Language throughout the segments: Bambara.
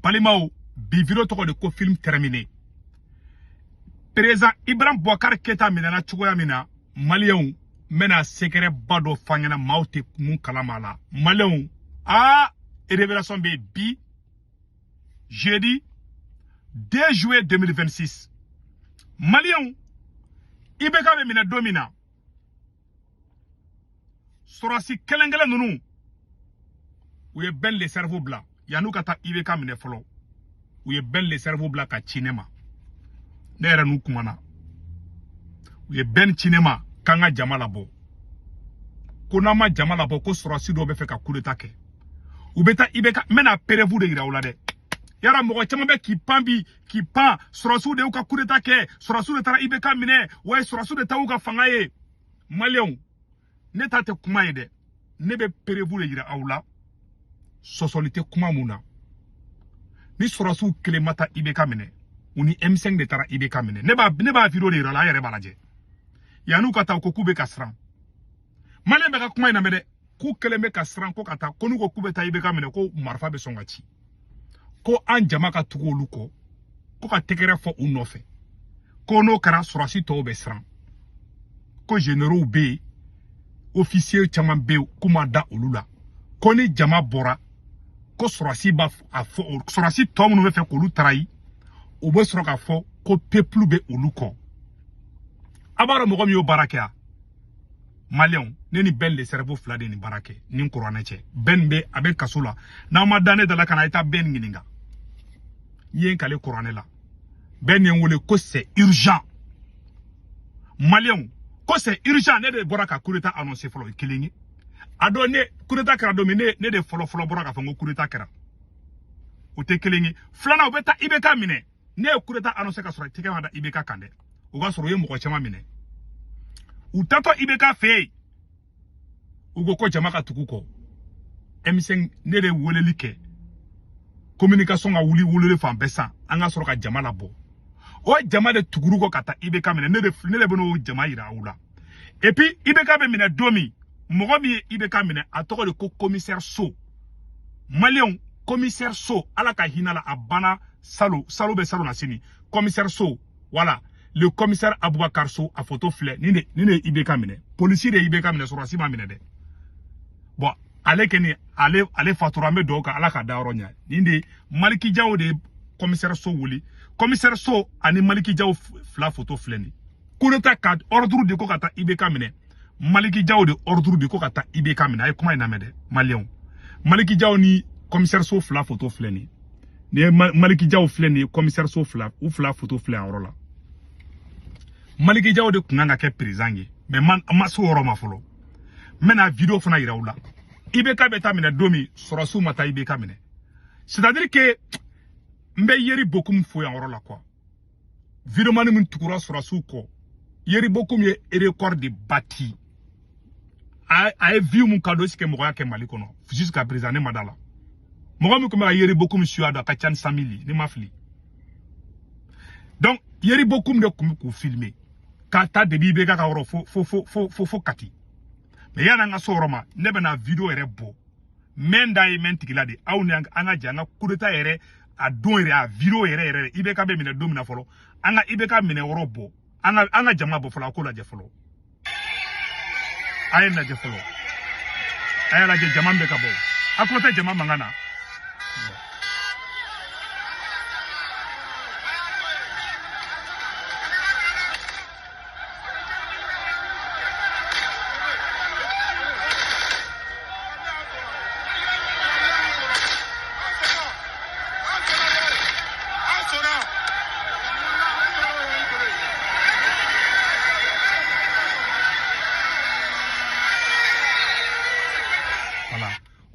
Balimao, biviro toko de ko film terminé. Président Ibrahim Boubacar Keïta minana chugoya mina, Malion, mena secret bado fangena mauti mun kalamala. Malion, révélation bi, jeudi 2 juillet 2026. Malion, Ibeka be mina domina. Sorasi kelengele nunu. Ou ye ben le cerveau blanc. Yanou kata Ibeka mine folo. Ou ye ben le cerveau blanc ka cinema. Nera nou kumana. Ou ye ben cinema kanga jamala bo. Konama jamala bo ko sorasi do be fe ka coup d'état ke. Ou beta Ibeka mena perevu de ira ulade. Yara mogo chamabe ki pambi ki pan sorasi de uka coup d'état ke. Sorasi de tara Ibeka mine. Ouais sorasi de ta uka fangaye. Malion. Ne tate kuma yede. Ne be perevu de ira aula. Sosolite kuma muna. Ni sorasi kele mata Ibeka mine. Ou ni M5 de tara Ibeka mine. Ne ba video de ira la yere balaje. Yanou kata ko kube kasran. Malien beka kuma ina mede. Ku kele me kasran ko kata konu ko kube ta Ibeka mine ko marfa be songachi. Ko an jama ka tugo luko. Ko ka tekere fo unofe. Ko no kara sorasi to be sran. Ko généraux be officier chaman be kumada olula. Ko ni jama bora. Ko sorasi ba a fo sorasi to mu no fe ko lu trai. O be soro ka fo ko peuple be oluko. Abara mo gomi yo barakia. Malion, neni ben le cerveau flade ni barake, ni koroneche. Ben be abe kasula. Na ma dane de la kanaita ben ngininga. Yen kale koronela. Ben yen wole ko c'est urgent. Malion, ko c'est urgent ne de boraka kureta annoncer folo kilingi. Ado ne kureta kara domine ne de folo boraka fango kureta kara. O te kilingi. Flana obeta Ibeka mine. Ne kureta annoncer ka sura teke mada Ibeka kande. Uga soro ye moko chama mine. Utato Ibeka fei. Ugo ko jamaka tukuko. M5 ne de wolelike. Communication ga wuli fa besa. Anga soro ka jama la bo. O jama de tukuruko kata Ibeka mine. Ne de bono jama ira ula. Et puis Ibeka be mine domi. Mogomi Ibeka mine atoko de ko commissaire So. Malion commissaire So. Alaka hinala abana salo be salo na sini. Commissaire So. Voilà. Le commissaire Aboubakar So a photo flé nine Ibeka mine policier de Ibeka mine sur asima mine de bon ale keni ale fatura me doka ala ka daronya ninde Maliki Diaw de commissaire So wuli commissaire So ani Maliki Diaw fla photo flé ni kuneta kad ordre de ko kata Ibeka mine Maliki Diaw de ordre de ko kata Ibeka mine ay kuma ina mede Malion Maliki Diaw ni commissaire So fla photo flé ni Maliki Diaw flé ni commissaire So fla ou fla photo flé en rola Maliki Diaw de kunanga ke président mais man amaso woroma folo mena video fana iraula Ibeka beta mine domi sorasu mata Ibeka mine c'est-à-dire que mbe yeri bokum fo ya ngorola quoi video mani mun tukura sorasu ko yeri bokum ye record de bati a vu mun kado sike mo ya ke malikono jusqu'à présent ne madala mo mi ko ma yeri bokum suada ka chan 100 000 ni mafli donc yeri bokum de ko filmer kata de Ibeka ka woro fo kati mais yana nga soroma nebe na video ere bo menda e mentigila de aw ne anga janga kudeta ere a don ere a video ere Ibeka be mine domina folo anga Ibeka mine woro bo anga jama bo folo ko la je folo ayena je folo ayala je jama be ka bo akota jama mangana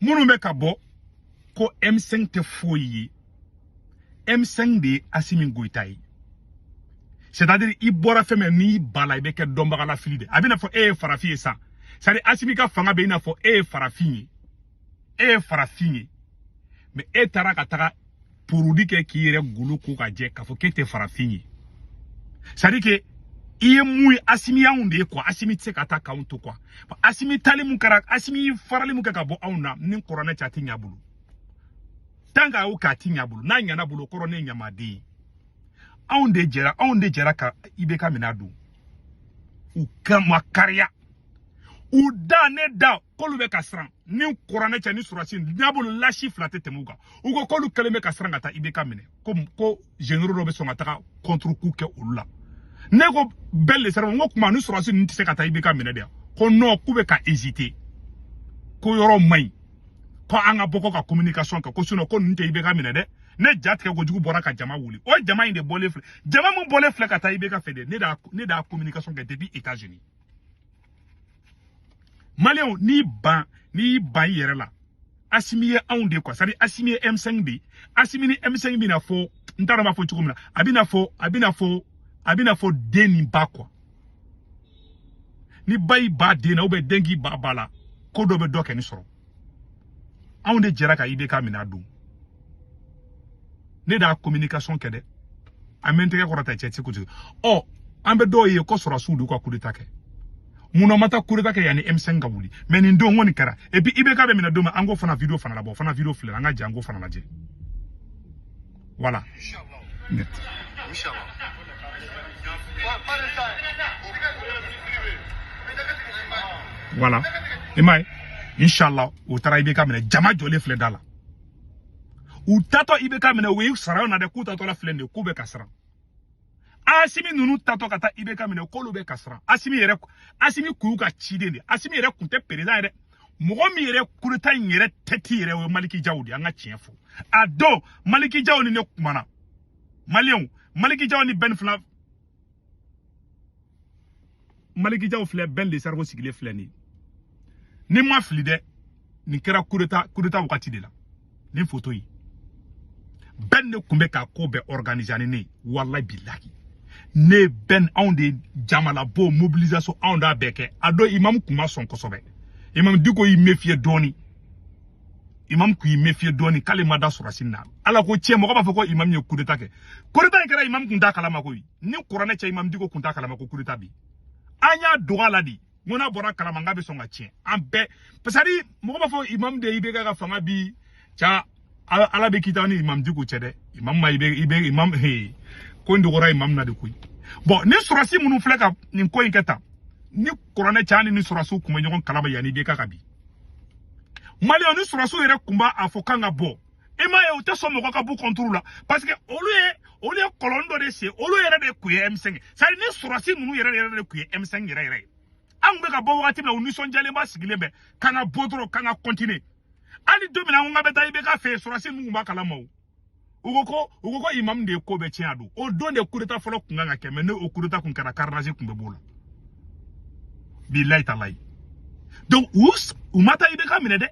Mounou me kabo ko M5 te foyi M5 de Assimi Goïta. C'est-à-dire il bora feme ni bala ibe ke domba la filide abina fo farafi ça c'est-à-dire Assimi ka fanga be ina fo farafi mais taraka taka pour dire que qui est gulu ko ka je ka fo kete farafi c'est-à-dire que iye mouy Assimi yaounde quoi Assimi tse kata kaunto quoi Assimi tali mukara Assimi farali mukaka bo auna nin korone chati nyabulu tanga o ka tinya bulu na nya na bulu koro ne nya made on de jera ka ibeka minadu u kama karya u da ne da kolu be kasran ni qur'ane cha ni surasi nabulu lashi flate temuga u go kolu keleme kasran ngata ibeka mine ko généraux do be so ngata contre coup ke ulla ne go belle servo ngo kuma ni surasi ni tise kata ibeka mine de ko no ku be ka hésiter ko yoro mai ko anga boko ka communication ka ko suno ko nte ibeka mine de ne jatke go jugu bora ka jama wuli o jama inde bolé fle jama mon bolé fle ka ta ibeka fede ne da communication ke depuis États-Unis Maléon ni ban yere la asimiye aunde quoi ça dit asimiye M5 bi asimini M5 bi na fo ntara ma fo chukumna abina fo deni ba quoi ni bayi ba dena obe dengi ba bala ko do be doke ni soro aunde jera ka ibeka mina do ne da communication kede amenteke ko rata cheti kuti oh ambe do ye ko soro sudu ko kudita ke muno mata kudita ke yani M5 gawuli mais ni ndo ngoni kara et puis ibeka be mina do ma ango fana video fana la bo fana video fle anga jango fana la je voilà inchallah inchallah voilà imai inchallah o tara ibeka mina jama jole fle dala u tato ibeka mine we sara na de kuta to la flende kube kasra asimi nunu tato kata ibeka mine kolu be kasra asimi ku ka chidende asimi yere kunte president yere mogo mi yere kureta yere teti yere we Maliki Jawdi anga chiefo ado Maliki Jawdi ne kumana Maliki Jawdi ben fla Maliki Jawdi fle ben le sargo sigile fle ni ma flide ni kera kureta wakati de la ni photo yi ben ne kumbe ka ko be organiser ne wallahi billahi ne ben on de jamala bo mobilisation on da beke ado imam kuma son kosobe imam diko yi mefie doni imam ku yi mefie doni kale mada surasinna ala ko tie mo ko ba fako imam nye kudeta ke kudeta kera imam kunta kala mako yi ni qur'ane cha imam diko kunta kala mako kudeta bi anya doala di mona bora kala manga be songa tie ambe pasari mo ko ba fako imam de ibe ga fanga bi cha ala be kitani imam diko chede imam ma ibe imam he ko ndogora imam na de kuy bon ni surasi munu fleka ni ko inketa ni qur'ane chani ni surasu kuma nyon kalaba yani be kaka bi mali ni surasu yere kumba afokanga bo ema e o te so mo ka bu contrôle la parce que olu kolondo de se olu yere de kuye M5 ça ni surasi munu yere de kuye M5 yere angbe ka bo wakati na uni sonjale ba sigilembe kana bodro kana continuer ali domina nga beta ibe ka fe surasi munu ba kala mawo ugoko imam de ko be tiado o don de kureta folo kunga ke men o kureta kun kara karnaje kun be bola billahi talai donc umata ibe ka mine de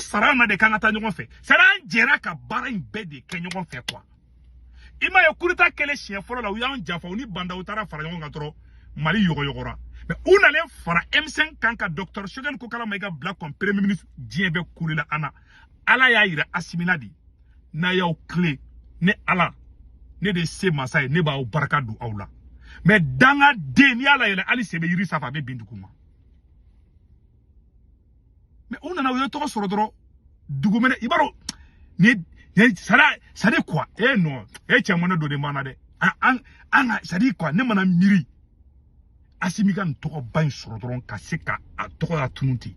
sarana de kangata nyon fe sara njera ka bara imbe de kenyon fe quoi ima yo kureta kele chien folo la uya njafa oni banda utara fara nyon ngatro mali yogora mais on allait fara M5 kanka docteur Shogun ko kala mega black comme premier ministre diebe kulila ana ala ya ira asimiladi na yaw clé ne ala ne de se masay ne ba o baraka du awla mais danga de ni ala yele ali sebe yiri safa be bindukuma mais on na yo to soro doro dugumene ibaro ne sara quoi non chamona do de mana de an sadi quoi ne mana miri asimika ntoko ban soro doro ka seka atoko atununti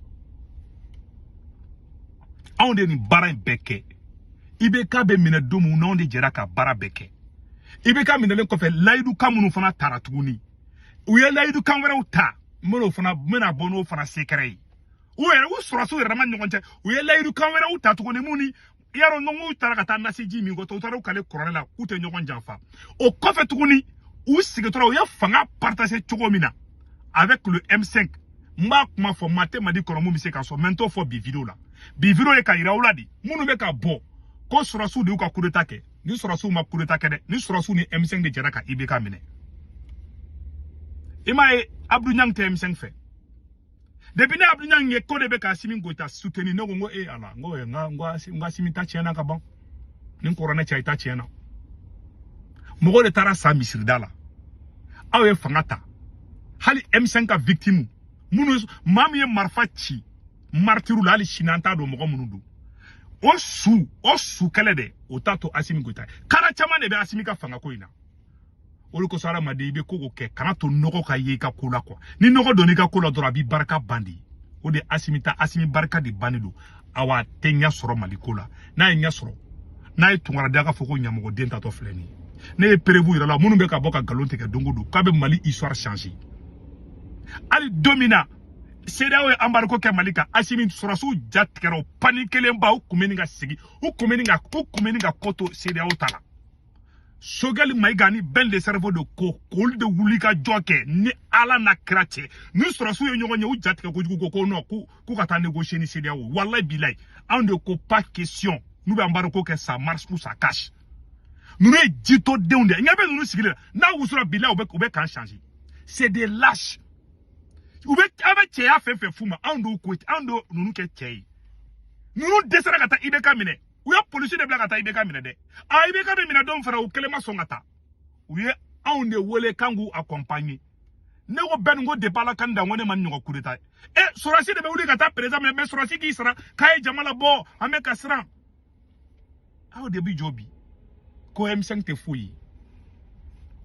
on de ni bara beke ibeka be mina domu non de jera ka bara beke ibeka mina len ko fe laidu kamunu fana taratuguni uye laidu kamwera uta mono fana mena bono fana sekere uye surasu rama ngonje uye laidu kamwera uta tuguni muni yaro ngongu tarakata nasiji mi goto taru kale koronela ute nyogon janfa o kofe tuguni u sigetora uye fanga partager chogomina avec le M5 ma kuma fo mate madi koromu mi se ka so mento fo bi video e ka ira uladi munu be ka bo ko surasu de ka kudeta ke ni surasu ma kudeta ke de ni surasu ni M5 de jera ka ibeka mine imae Abdou Niang te M5 fe depuis ne Abdou Niang ye ko de be ka simi go ta soutenir no ngo ala ngo nga simi ta tiena ka bon ni korona cha ita tiena mo de tara sa misiri dala awe fangata hali M5 ka victime munu mamiye marfachi martiru la ali shinanta do mo munu do o su kɛlɛ de o t'a to Assimi Goïta kara caman de bɛ Assimi ka fanga ko in na olu ko sara ma de i bɛ ko kɛ kana to nɔgɔ ka ye i ka ko la quoi ni nɔgɔ donna i ka ko la dɔrɔn a b'i barika bandi o de Assimi barika de bani don awa tɛ ɲɛ sɔrɔ Mali ko la n'a ye ɲɛ sɔrɔ n'a ye tunkara da ka fɔ ko ɲamɔgɔ den tatɔ filɛ nin ne ye prévu yɛrɛ la minnu bɛ ka bɔ ka galon tigɛ don o don k'a bɛ Mali histoire changer hali don min na CEDEAO ye embargo kɛ Mali kan Assimi sɔrɔsiw ja tigɛra o pani kelen ba u kun bɛ nin ka segin u kun bɛ nin ka ko to CEDEAO ta la Choguel Maïga ni belle de cerveau de k'olu de wuli ka jɔ kɛ ni Ala n'a kira cɛ ni sɔrɔsiw ye ɲɔgɔn ye u ja tigɛ kojugu ko non k'u ka taa négocier ni CEDEAO wallahi bilahi anw de ko pas question n'u bɛ embargo kɛ ça marche ou ça cache nous ye jito denw de ɲɛ bɛ ninnu sigilen n'a wusura bilahi u bɛ kan changer c'est des lâches u bɛ a bɛ cɛya fɛn fɛn f'u ma anw do ninnu kɛ cɛ ye ninnu dɛsɛra ka taa IBK minɛ u ye polisi de bila ka taa IBK minɛ dɛ IBK bɛ minɛ don fara u kelen ma sɔn ka taa u ye anw de wele kan k'u accompagner ne ko bɛɛ nin ko depuis Ala kan da ko ne ma ɲɔgɔn coup d'état sɔrɔsi de bɛ wuli ka taa président mais sɔrɔsi k'i sara k'a ye jama labɔ an bɛ ka siran aw de bi jɔ bi ko M5 tɛ foyi ye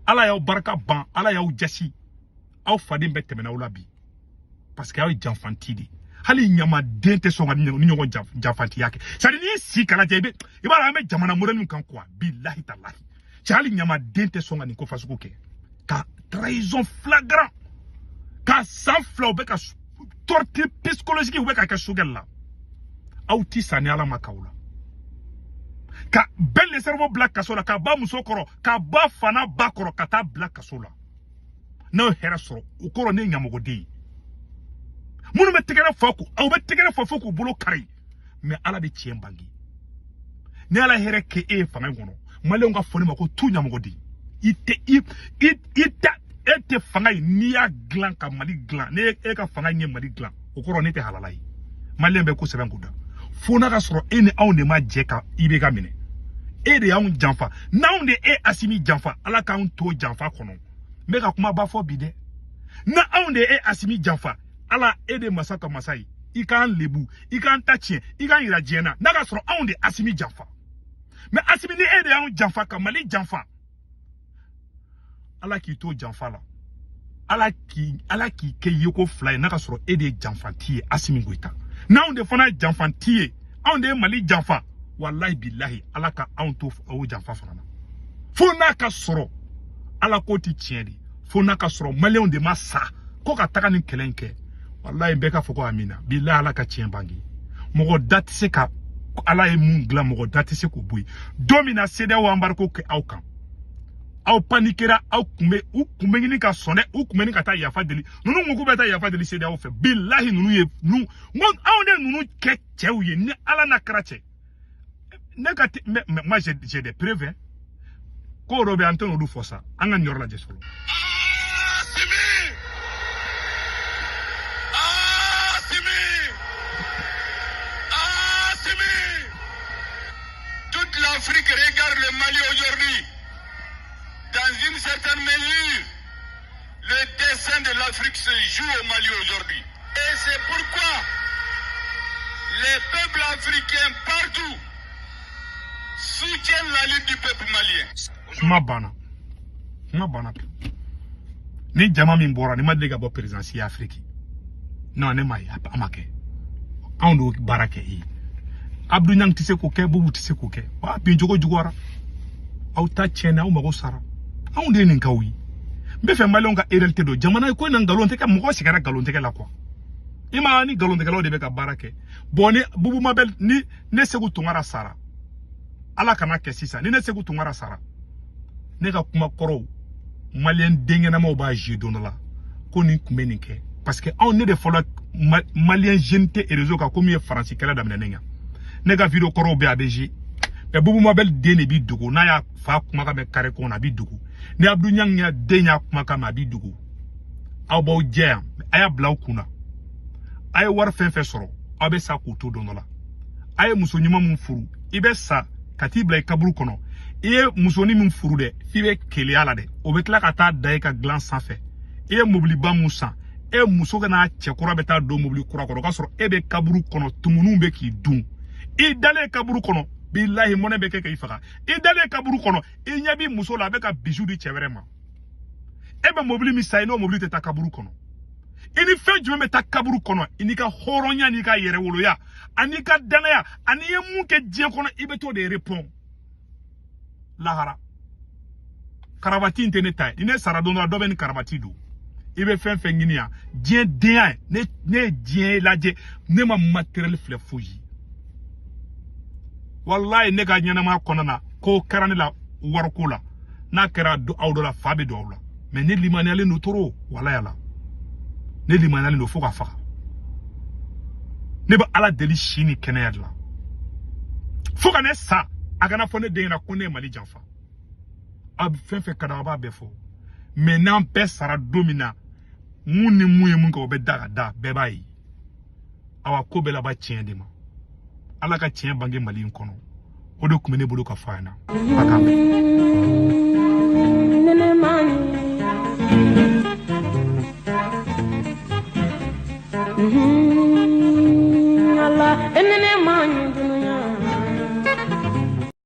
Ala y'aw barika ban Ala y'aw jasi aw faden bɛ tɛmɛna aw la bi parce que aw ye janfanti de hali ɲamaden tɛ sɔn ka ni ɲɔgɔn janfantiya kɛ c'est à dire n'i si kala cɛ i b'a dɔn an bɛ jamana modèle kan quoi billahi talahi cɛ hali ɲamaden tɛ sɔn ka nin ko fasugu kɛ ka trahison flagrant ka san fila u bɛ ka torture psychologique u bɛ ka kɛ Choguel la aw ti sa ni Ala ma k'aw la ka belle le cerveau bila kaso la ka ba muso kɔrɔ ka ba fana ba kɔrɔ ka taa bila kaso la n'aw hɛrɛ sɔrɔ o kɔrɔ ne ɲamɔgɔden ye minnu bɛ tɛgɛrɛ fɔ ko aw bɛ tɛgɛrɛ fɔ fo k'u bolo kari mais Ala bɛ tiɲɛ bange ni Ala hɛrɛ kɛ e ye fanga in kɔnɔ maliyɛnw ka fɔ ne ma ko tu ɲamɔgɔden e tɛ fanga in n'i y'a dilan ka Mali dilan ne e ka fanga in ye Mali dilan o kɔrɔ ne tɛ halala ye maliyɛn bɛ ko sɛbɛn k'u da fo n'a ka sɔrɔ e ni anw de ma jɛ ka IBK minɛ e de y'anw janfa n'anw de e Assimi janfa Ala k'anw to janfa kɔnɔ n bɛ ka kuma ba fɔ bi dɛ na anw de e Assimi janfa Ala e de masa ka masa ye i k'an lebu i k'an ta tiɲɛ i k'an yira diɲɛ na n'a ka sɔrɔ anw de Assimi janfa mais Assimi ni e de y'anw janfa ka Mali janfa Ala k'i to janfa la Ala k'i kɛ yeko fila ye n'a ka sɔrɔ e de ye janfanti ye Assimi Goïta n'anw de fana ye janfanti ye anw de ye Mali janfa wallahi billahi Ala ka anw to o janfa fana na fo n'a ka sɔrɔ Ala ko ti tiɲɛ de fo n'a ka sɔrɔ maliyɛnw de ma sa ko ka taga ni kɛlɛ in kɛ wallahi bɛɛ ka fɔ ko amina billahi Ala ka tiɲɛ bange mɔgɔ da tɛ se ka Ala ye mun dilan mɔgɔ da tɛ se k'o bɔ yen don min na CEDEAO embargo kɛ aw kan aw panikera aw kun bɛ ɲini ka sɔn dɛ u kun bɛ ɲini ka taa yafa deli ninnu ko k'u bɛ taa yafa deli CEDEAO fɛ billahi ninnu ye anw de ninnu kɛ cɛw ye ni Ala n'a kɛra cɛ ne ka moi j'ai des preuves ko dɔ bɛ an tɛ n'olu fɔ sa an ka nin yɔrɔ lajɛ fɔlɔ. Toute l'Afrique regarde le Mali aujourd'hui. Dans une certaine mesure, le destin de l'Afrique se joue au Mali aujourd'hui. Et c'est pourquoi les peuples africains partout soutiennent la lutte du peuple malien. Ma bana. Ni jama min bora ni ma dega bo présidentiel Afrique. Non ne ma ya amake. On do barake yi. Abdou Niang tise ko ke Boubou tise ko ke. Wa bin jogo jugora. Aw ta tiena aw mago sara. Aw de nin kawi. Mbe fe malon ka réalité do jamana ko nan galon te ka mo sigara galon te la quoi. Ima ni galon te la de be ka barake. Boni Boubou Mabel ni ne segu tungara sara. Ala kana ke sisa ni ne segu tungara sara. Ne ka kuma koro malien dengena mo ba jidono la. Ko ni kumbe nin ke parce que on ne de folo malien gente et réseau ka comme français kala damna nenga. Ne ka video koro be abeji. Mais Boubou Mabel de ne bi dugu na ya fa kuma ka be kare ko na bi dugu. Ni Abdou Niang ya denya kuma ka ma bi dugu. Aw baw je aya blaw kuna. Ay war fen fe soro abe sa ko to dono la. Ay muso nyima mun furu ibe sa katibla kaburu kono. Iye musoni mun furu de fibe kele ala de. O be tla ka ta dai ka glan sanfɛ. Iye mobili ba musa. E muso kana cɛkura bɛ taa don mobili kura kɔrɔ ka sɔrɔ e bɛ kaburu kɔnɔ tumunun bɛ k'i dun I dale kaburu kono billahi mone beke ke ifaka I dale kaburu kono I nyabi muso la beka bijou di chevrema ebe mobili mi say no mobili te ta kaburu kono ini fe jume ta kaburu kono inika horonya ni ka yere wolo ya anika dana ya ani ye mu ke je kono ibe to de répond lahara karavati intene tay ine saradono la doben karavati do ibe fen fen ngini ya dien dien ne dien laje ne ma matériel flé fuji wallahi ne ga nyana ma konana ko karani la warko la na kera do awdo la fabe do awla mais ne limani ale no toro wala yala ne limani ale no foka fa ne ba ala deli shini keneyad la foka ne sa agana fone de na kone mali janfa ab fen fe kada ba be fo mais nan pe sara domina muni muye mun ko be daga da be bayi awa ko be la ba tiende ma ala ka tien bange mali nkono o de kumene bulu ka fa na akambe Allah